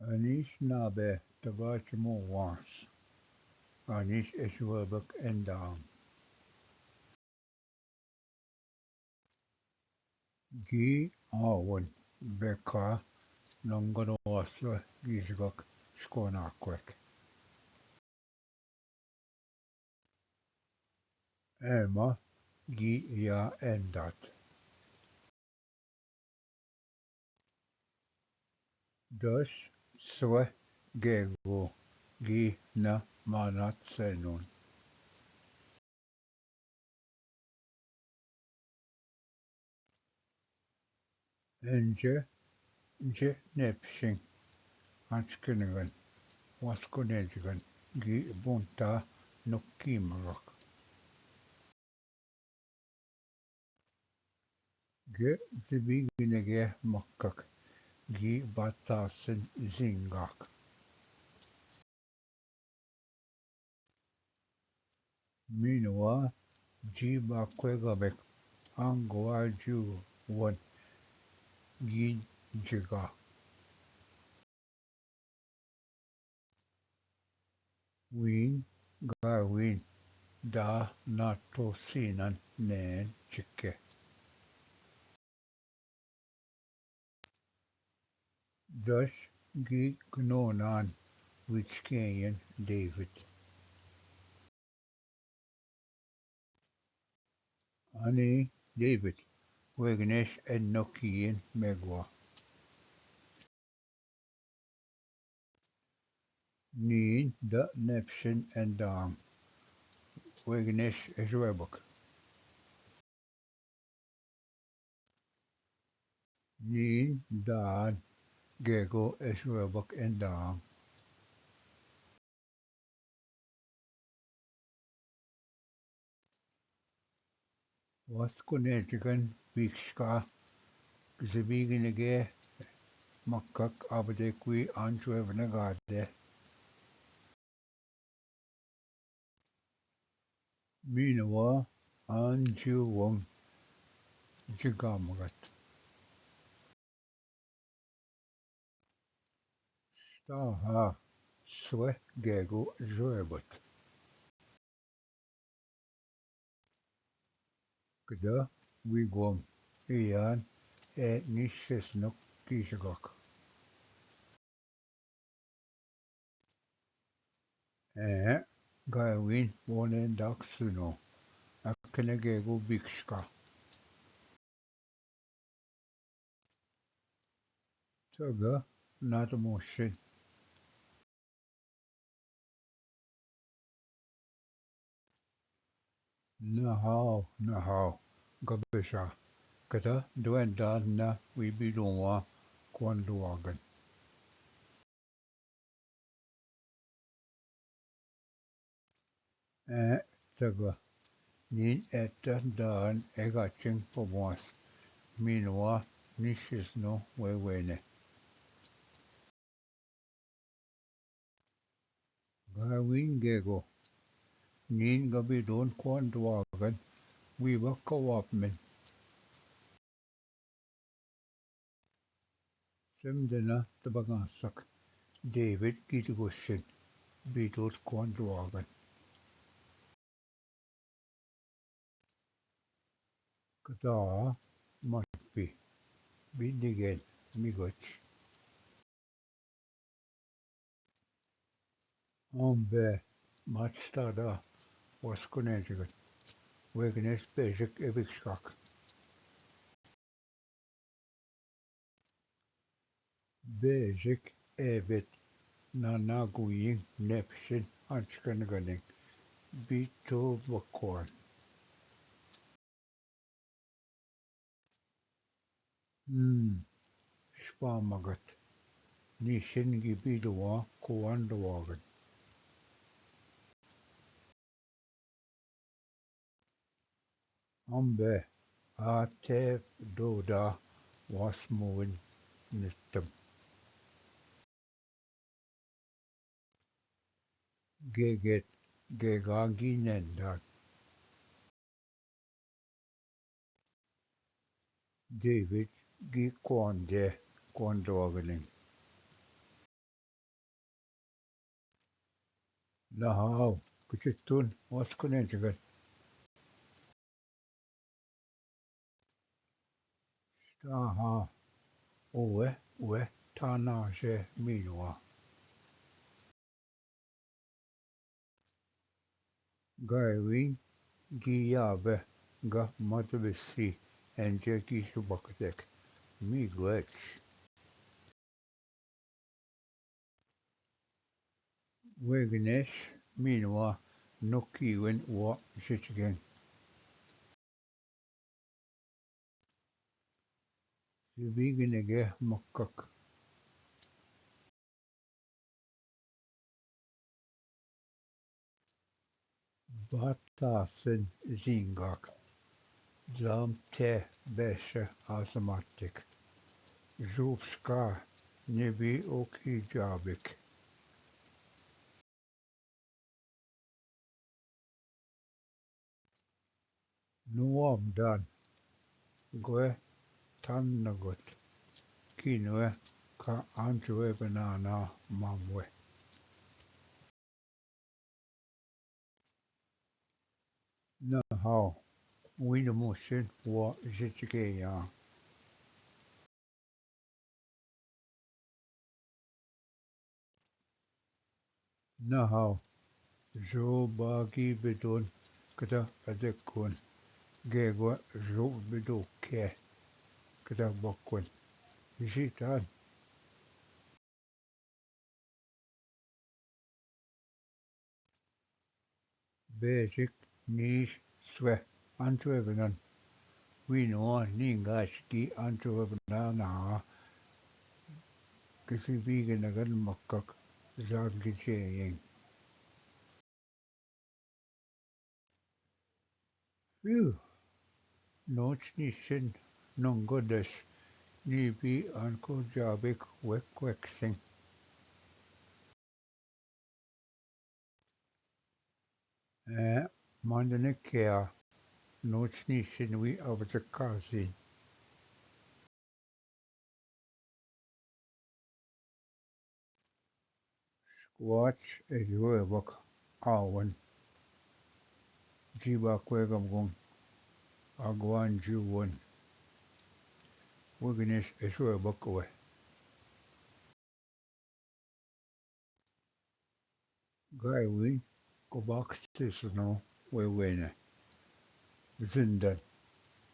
Anish nabe tabachmo wants. Anish ishwabak endam. Gi awan beka nongadoswa gizgak skonakwek. Emma gi ja endat. Dus swe gego gi na manat senun. Enje je nepsing hanskinigan waskonedgan gi bunta nukkimagak. Ge zibiginege makkak gi batasin zingak. Minwa ji bakwegabek angwaju wan gi jiga. Win garwin da natosinan nen chike. Dus gi gnonan witskeyen David. Ani David wegnesh ennokien megwa. Niin da nepsin endam. Wegnesh ezwebok. Niin daan gego ezwebok endam. Waskunetigan vikska zibiginege makkak abdekwi anjwevnagade. Minwa anjuwam jigamagat. Staha swe gego zwebot. Gda wigwam ian nishisnuk kishagak. Gawin wonen daksuno. Akenegego vikska. Saga natamoshin. Nahau, gabisha. Kata duendan na wibilonwa kwanduagan. Saga nin etan dan egaching pomwas. Minwa nishisno wewene. Gawin gego. Nin gabilon kwanduagan. Wiba kawapmen. Semdena tabagansak. David gitgushin. Bidot kwanduagan. Kata matpi. Bidigen migoch. Ambe matstada waskonetigan. Wegnes basic evikskak. Basic evit nanaguyin nepsin hanskanaganing. Bito bakwan. Spamagat. Nishin gibidowa kuandawagan. Ambe atef doda wasmuin nistam. Geget gegaginendan. David gi kwande kwandawaganing. Lahau, kuchitun, waskunenjagat. Aha, uwe, tana je minwa. Gaiwin, giyabe, ga matabisi, enje gishubakatek. Miigwech. Wegnesh, minwa, nukiwin wa shitgen. Sibigenege makkak. Batasen zingak. Dlam te beshe asamatik. Žuvska nebi okijabik. Nuam dan. Gwe tannagot. Kinwe ka anjwe banana mamwe. Na hao. Winamushin wa jitgeya. Na hao. Jo bagi bidon kada adekun. Gegwa jo bido ke kada bakun. Jitan. Basic niche swe. Anjwe banan. Wino ningashi anjwe banana. किसी भी के नगर मक्कक जात गिचे Phew, notes ni sin nongodes ni bi anko jabik wek sing. Mandane kea notes ni sin we avzakazi. Watch a ruebok awan jiba kwegam agwan juwan. Wigginish is ruebok away. Guy we go back to no we win. Zindan.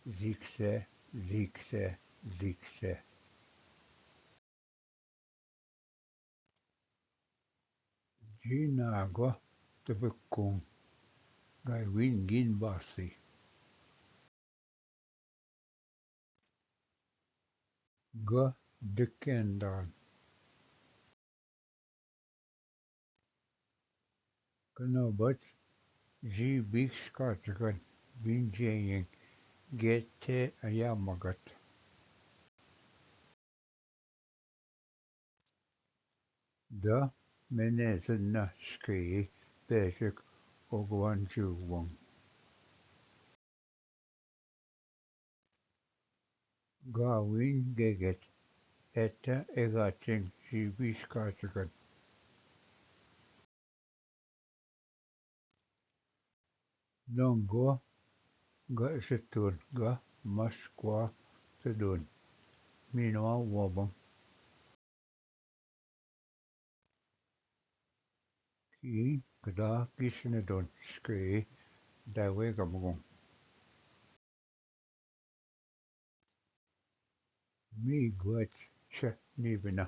Zikse. Ginagua tebekung gai win gin basi. Ga dekendan. Kana but ji big skatakan bin jaying gete ayamagat. Da menezena ski basic ogwan juwang. Ga win geget eta egatin ji big skatakan. Longo ga setun ga maskwa tedun. Meanwhile wabang ki kada kisnedon ski dawe gamgong. Mi gwech che nibina.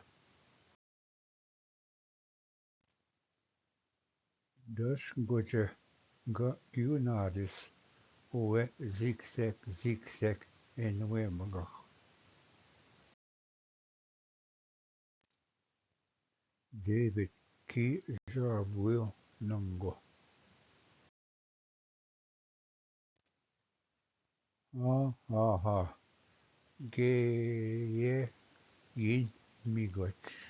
Dus goje ga unadis oe zigzag en wemagach. David ki jarbuil nango. Ha. Ge ye yin mi gwech.